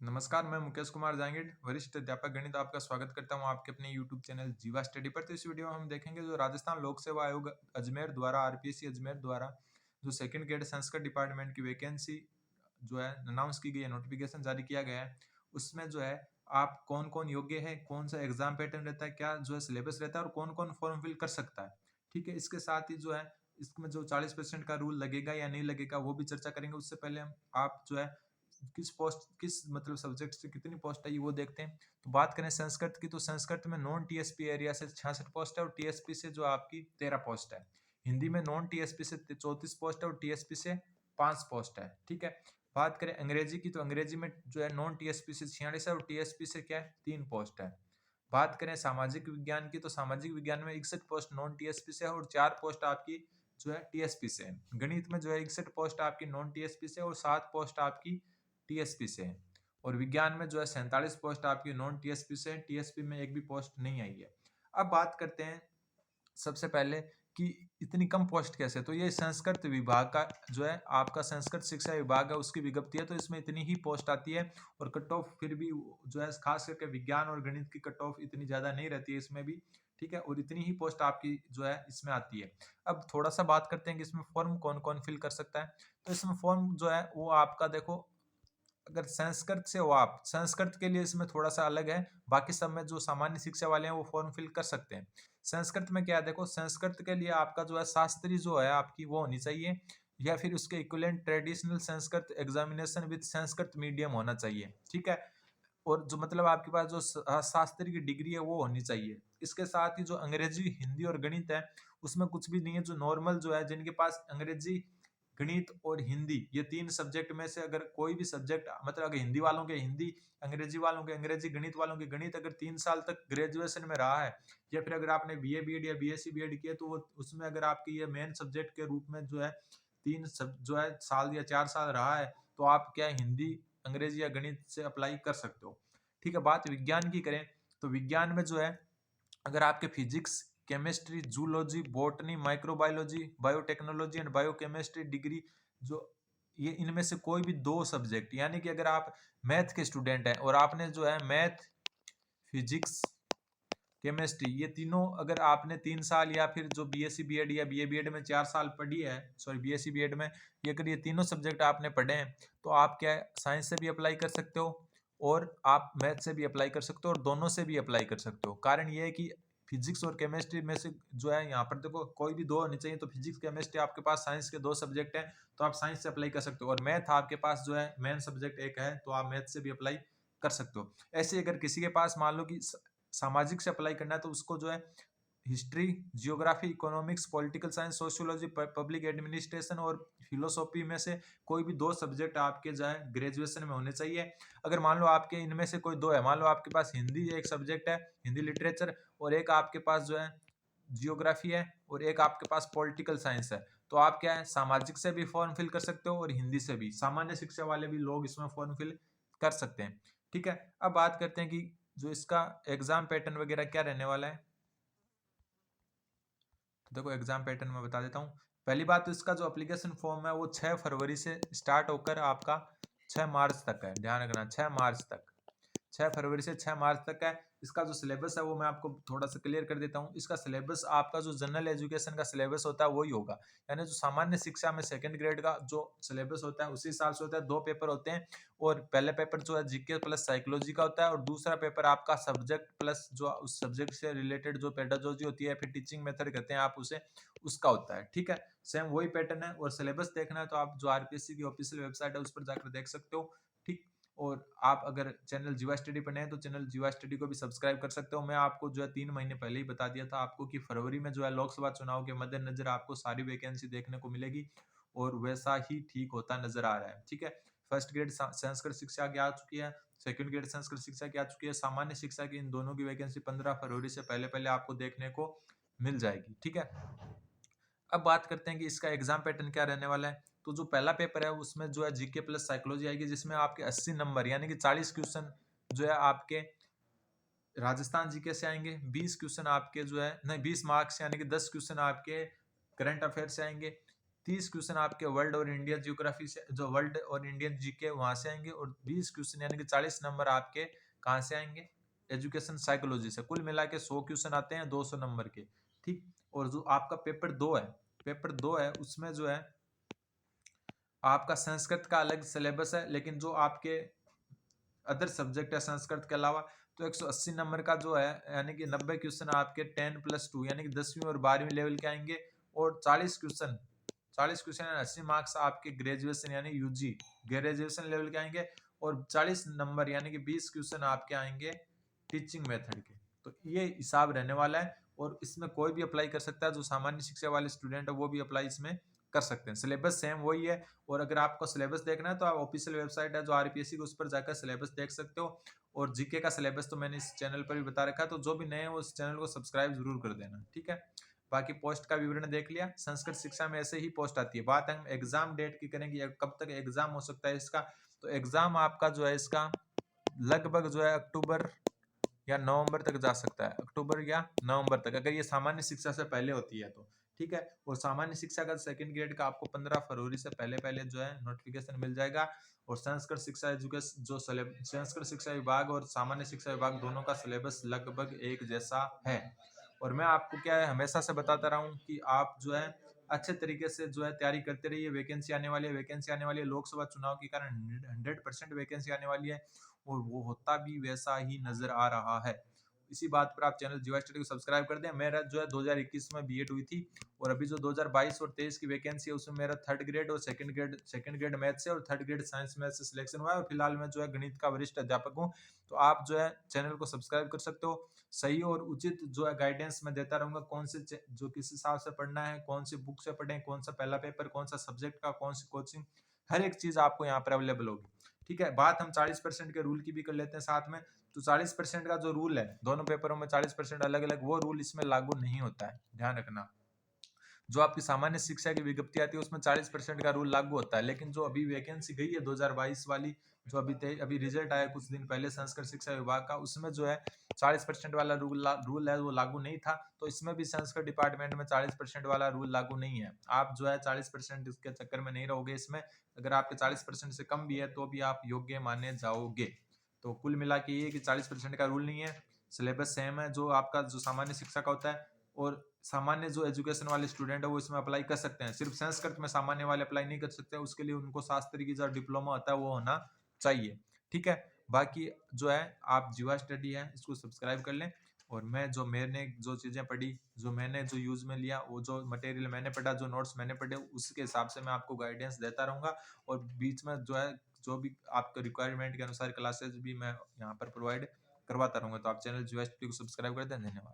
नमस्कार, मैं मुकेश कुमार जांगिड, वरिष्ठ अध्यापक गणित आपका स्वागत करता हूं आपके अपने यूट्यूब चैनल जीवा स्टडी पर। तो इस वीडियो में हम देखेंगे जो राजस्थान लोक सेवा आयोग अजमेर द्वारा आरपीएससी अजमेर द्वारा जो सेकंड ग्रेड संस्कृत डिपार्टमेंट की वैकेंसी जो है अनाउंस की गई है, नोटिफिकेशन जारी किया गया है। उसमें जो है आप कौन कौन योग्य है, कौन सा एग्जाम पैटर्न रहता है, क्या जो है सिलेबस रहता है और कौन कौन फॉर्म फिल कर सकता है। ठीक है, इसके साथ ही जो है इसमें जो 40% का रूल लगेगा या नहीं लगेगा वो भी चर्चा करेंगे। उससे पहले हम आप जो है किस मतलब सब्जेक्ट से कितनी पोस्ट आई वो देखते हैं। तो बात करें संस्कृत की, तो संस्कृत में नॉन टीएसपी एरिया से 66 पोस्ट है और टीएसपी से जो आपकी 13 पोस्ट है। हिंदी में नॉन टीएसपी से 34 पोस्ट है और टीएसपी से 5 पोस्ट है। ठीक है, बात करें अंग्रेजी की, तो अंग्रेजी में जो है नॉन टीएसपी से 46 है और टीएसपी से क्या है 3 पोस्ट है। बात करें सामाजिक विज्ञान की, तो सामाजिक विज्ञान में 61 पोस्ट नॉन टीएसपी से है और 4 पोस्ट आपकी जो है टीएसपी से है। गणित में जो है 61 पोस्ट आपकी नॉन टीएसपी से और 7 पोस्ट आपकी टीएसपी से है। और विज्ञान में जो है 47 पोस्ट आपकी नॉन टीएसपी से है, टीएसपी में एक भी पोस्ट नहीं आई है। अब बात करते हैं सबसे पहले कि इतनी कम पोस्ट कैसे। तो ये संस्कृत विभाग का जो है आपका संस्कृत शिक्षा विभाग है उसकी विज्ञप्ति है, तो इसमें इतनी ही पोस्ट आती है। और कट ऑफ फिर भी जो है खास करके विज्ञान और गणित की कट ऑफ इतनी ज्यादा नहीं रहती है इसमें भी। ठीक है, और इतनी ही पोस्ट आपकी जो है इसमें आती है। अब थोड़ा सा बात करते हैं कि इसमें फॉर्म कौन कौन फिल कर सकता है। तो इसमें फॉर्म जो है वो आपका देखो, अगर संस्कृत से हो आप, संस्कृत के लिए इसमें थोड़ा सा अलग है, बाकी सब में जो सामान्य शिक्षा वाले हैं वो फॉर्म फिल कर सकते हैं। संस्कृत में क्या है देखो, संस्कृत के लिए आपका जो है शास्त्री जो है आपकी वो होनी चाहिए, या फिर उसके equivalent traditional Sanskrit examination with Sanskrit medium होना चाहिए। ठीक है, और जो मतलब आपके पास जो शास्त्री की डिग्री है वो होनी चाहिए। इसके साथ ही जो अंग्रेजी, हिंदी और गणित है उसमें कुछ भी नहीं है। जो नॉर्मल जो है जिनके पास अंग्रेजी, गणित और हिंदी ये 3 सब्जेक्ट में से अगर कोई भी सब्जेक्ट, मतलब अगर हिंदी वालों के हिंदी, अंग्रेजी वालों के अंग्रेजी, गणित वालों के गणित, अगर 3 साल तक ग्रेजुएशन में रहा है या फिर अगर आपने बीए बीएड या बीएससी बीएड किया तो वो उसमें अगर आपकी ये मेन सब्जेक्ट के रूप में जो है 3 सब जो है साल या 4 साल रहा है, तो आप क्या हिंदी, अंग्रेजी या गणित से अप्लाई कर सकते हो। ठीक है, बात विज्ञान की करें तो विज्ञान में जो है अगर आपके physics, chemistry, zoology, botany, microbiology, biotechnology and biochemistry degree जो ये इनमें से कोई भी 2 सब्जेक्ट, यानी कि अगर आप मैथ के स्टूडेंट हैं और आपने जो है मैथ, फिजिक्स, केमिस्ट्री ये तीनों अगर आपने 3 साल या फिर जो बीएससी बीएड या बीए बीएड में 4 साल पढ़ी है, सॉरी बीएससी बीएड में ये अगर ये तीनों सब्जेक्ट आपने पढ़े हैं, तो आप क्या साइंस से भी अप्लाई कर सकते हो और आप मैथ से भी अप्लाई कर सकते हो और दोनों से भी अप्लाई कर सकते हो। कारण ये है कि फिजिक्स और केमिस्ट्री में से जो है यहाँ पर देखो कोई भी 2 होनी चाहिए, तो फिजिक्स केमिस्ट्री आपके पास साइंस के 2 सब्जेक्ट हैं तो आप साइंस से अप्लाई कर सकते हो, और मैथ आपके पास जो है मेन सब्जेक्ट एक है तो आप मैथ से भी अप्लाई कर सकते हो। ऐसे अगर किसी के पास मान लो कि सामाजिक से अप्लाई करना है तो उसको जो है history, geography, economics, political science, sociology, public administration और फिलोसॉफी में से कोई भी 2 सब्जेक्ट आपके जो है ग्रेजुएशन में होने चाहिए। अगर मान लो आपके इनमें से कोई 2 है, मान लो आपके पास हिंदी एक सब्जेक्ट है, हिंदी लिटरेचर, और एक आपके पास जो है जियोग्राफी है और एक आपके पास पॉलिटिकल साइंस है, तो आप क्या है सामाजिक से भी फॉर्म फिल कर सकते हो और हिंदी से भी, सामान्य शिक्षा वाले भी लोग इसमें फॉर्म फिल कर सकते हैं। ठीक है, अब बात करते हैं कि जो इसका एग्जाम पैटर्न वगैरह क्या रहने वाला है। देखो एग्जाम पैटर्न मैं बता देता हूँ। पहली बात तो इसका जो एप्लीकेशन फॉर्म है वो 6 फरवरी से स्टार्ट होकर आपका 6 मार्च तक है, ध्यान रखना 6 मार्च तक, 6 फरवरी से 6 मार्च तक है। इसका जो सिलेबस है वो मैं आपको थोड़ा सा क्लियर कर देता हूँ। इसका सिलेबस आपका जो जनरल एजुकेशन का सिलेबस होता है वही होगा, यानी जो सामान्य शिक्षा में सेकंड ग्रेड का जो सिलेबस होता है उसी हिसाब से होता है। 2 पेपर होते हैं और पहले पेपर जो है जीके प्लस साइकोलॉजी का होता है और दूसरा पेपर आपका सब्जेक्ट प्लस जो उस सब्जेक्ट से रिलेटेड जो पेडागोजी होती है, फिर टीचिंग मेथड कहते हैं आप उसे, उसका होता है। ठीक है, सेम वही पैटर्न है। और सिलेबस देखना है तो आप जो आरपीएससी की ऑफिशियल वेबसाइट है उस पर जाकर देख सकते हो। ठीक, और आप अगर चैनल जीवा स्टडी पर नए हैं तो चैनल जीवा स्टडी को भी सब्सक्राइब कर सकते हो। मैं आपको जो है 3 महीने पहले ही बता दिया था आपको कि फरवरी में जो है लोकसभा चुनाव के मद्देनजर आपको सारी वैकेंसी देखने को मिलेगी और वैसा ही ठीक होता नजर आ रहा है। ठीक है, फर्स्ट ग्रेड संस्कृत शिक्षा की आ चुकी है, सेकंड ग्रेड संस्कृत शिक्षा की आ चुकी है, सामान्य शिक्षा की इन दोनों की वैकेंसी 15 फरवरी से पहले पहले आपको देखने को मिल जाएगी। ठीक है, अब बात करते हैं कि इसका एग्जाम पैटर्न क्या रहने वाला है। तो जो पहला पेपर है उसमें जो है जीके प्लस साइकोलॉजी आएगी, जिसमें आपके 80 नंबर यानी कि 40 क्वेश्चन जो है आपके राजस्थान जीके से आएंगे, 20 क्वेश्चन आपके जो है नहीं 20 मार्क्स यानी कि 10 क्वेश्चन आपके करंट अफेयर से आएंगे, 30 क्वेश्चन आपके वर्ल्ड और इंडियन ज्योग्राफी से, जो वर्ल्ड और इंडियन जीके वहां से आएंगे, और 20 क्वेश्चन यानी कि 40 नंबर आपके कहाँ से आएंगे, एजुकेशन साइकोलॉजी से। कुल मिला के 100 क्वेश्चन आते हैं 200 नंबर के, ठीक। और जो आपका पेपर 2 है उसमें जो है आपका संस्कृत का अलग सिलेबस है, लेकिन जो आपके अदर सब्जेक्ट है संस्कृत के अलावा, तो 180 नंबर का जो है, यानी कि 90 क्वेश्चन आपके 10+2 यानी कि 10वीं और 12वीं लेवल के आएंगे, और 40 क्वेश्चन 80 मार्क्स आपके ग्रेजुएशन यानी यूजी ग्रेजुएशन लेवल के आएंगे, और 40 नंबर यानी कि 20 क्वेश्चन आपके आएंगे टीचिंग मेथड के। तो ये हिसाब रहने वाला है, और इसमें कोई भी अप्लाई कर सकता है, जो सामान्य शिक्षा वाले स्टूडेंट है वो भी अप्लाई इसमें कर सकते हैं। सिलेबस सेम वही है, और अगर आपको सिलेबस देखना है तो आप ऑफिशियल वेबसाइट है जो आरपीएससी की, उस पर जाकर सिलेबस देख सकते हो। और जीके का सिलेबस तो मैंने इस चैनल पर भी बता रखा है, तो जो भी नए हैं वो इस चैनल को सब्सक्राइब जरूर कर देना, ठीक है। बाकी पोस्ट का विवरण देख लिया। संस्कृत शिक्षा में ऐसे ही पोस्ट आती है। बात हम एग्जाम डेट की करेंगे, कब तक एग्जाम हो सकता है इसका, तो एग्जाम आपका जो है इसका लगभग जो है अक्टूबर या नवंबर तक जा सकता है, अक्टूबर या नवंबर तक, अगर ये सामान्य शिक्षा से पहले होती है तो, ठीक है। और सामान्य शिक्षा का सेकंड ग्रेड का आपको 15 फरवरी से पहले पहले जो है नोटिफिकेशन मिल जाएगा। और संस्कृत शिक्षा एजुकेशन जो संस्कृत शिक्षा विभाग और सामान्य शिक्षा विभाग दोनों का सिलेबस लगभग एक जैसा है। और मैं आपको क्या है हमेशा से बताता रहा हूँ कि आप जो है अच्छे तरीके से जो है तैयारी करते रहिए। वैकेंसी आने वाली है, लोकसभा चुनाव के कारण 100% वैकेंसी आने वाली है, और वो होता भी वैसा ही नजर आ रहा है। इसी बात पर आप चैनल जीवा स्टडी को सब्सक्राइब कर दें। मेरा जो है 2021 में बीएड हुई थी, और अभी जो 2022 और 23 की वैकेंसी है उसमें मेरा 3rd ग्रेड और सेकंड ग्रेड मैथ से और 3rd ग्रेड साइंस मैथ से सिलेक्शन हुआ है, और फिलहाल मैं जो है गणित का वरिष्ठ अध्यापक हूँ। तो आप जो है चैनल को सब्सक्राइब कर सकते हो। सही और उचित जो है गाइडेंस मैं देता रहूंगा, कौन से जो किस हिसाब से पढ़ना है, कौन सी बुक से पढ़ें, कौन सा पहला पेपर, कौन सा सब्जेक्ट का, कौन सी कोचिंग, हर एक चीज आपको यहाँ पर अवेलेबल होगी, ठीक है। बात हम 40% के रूल की भी कर लेते हैं साथ में। तो 40% का जो रूल है, दोनों पेपरों में 40% अलग अलग, वो रूल इसमें लागू नहीं होता है, ध्यान रखना। जो आपकी सामान्य शिक्षा की विज्ञप्ति आती है उसमें 40% का रूल लागू होता है, लेकिन जो अभी वैकेंसी गई है 2022 वाली, जो अभी रिजल्ट आया कुछ दिन पहले संस्कृत शिक्षा विभाग का, उसमें जो है 40% वाला रूल है वो लागू नहीं था। तो इसमें भी संस्कृत डिपार्टमेंट में 40% वाला रूल लागू नहीं है। आप जो है 40% के चक्कर में नहीं रहोगे इसमें। अगर आपके 40% से कम भी है तो भी आप योग्य माने जाओगे। तो कुल मिला के ये कि 40% का रूल नहीं है, सिलेबस सेम है जो आपका जो सामान्य शिक्षा का होता है। और सामान्य जो एजुकेशन वाले स्टूडेंट है वो इसमें अप्लाई कर सकते हैं। सिर्फ संस्कृत में सामान्य वाले अप्लाई नहीं कर सकते, उसके लिए उनको शास्त्री की जो डिप्लोमा होता है वो होना चाहिए, ठीक है। बाकी जो है आप जीवा स्टडी है इसको सब्सक्राइब कर लें। और मैं जो मैंने जो चीजें पढ़ी, जो मैंने जो यूज में लिया, वो जो मटेरियल मैंने पढ़ा, जो नोट्स मैंने पढ़े, उसके हिसाब से मैं आपको गाइडेंस देता रहूंगा। और बीच में जो है जो भी आपके रिक्वायरमेंट के अनुसार क्लासेस भी मैं यहाँ पर प्रोवाइड करवाता रहूंगा। तो आप चैनल जीवा स्टडी को सब्सक्राइब कर दें। धन्यवाद।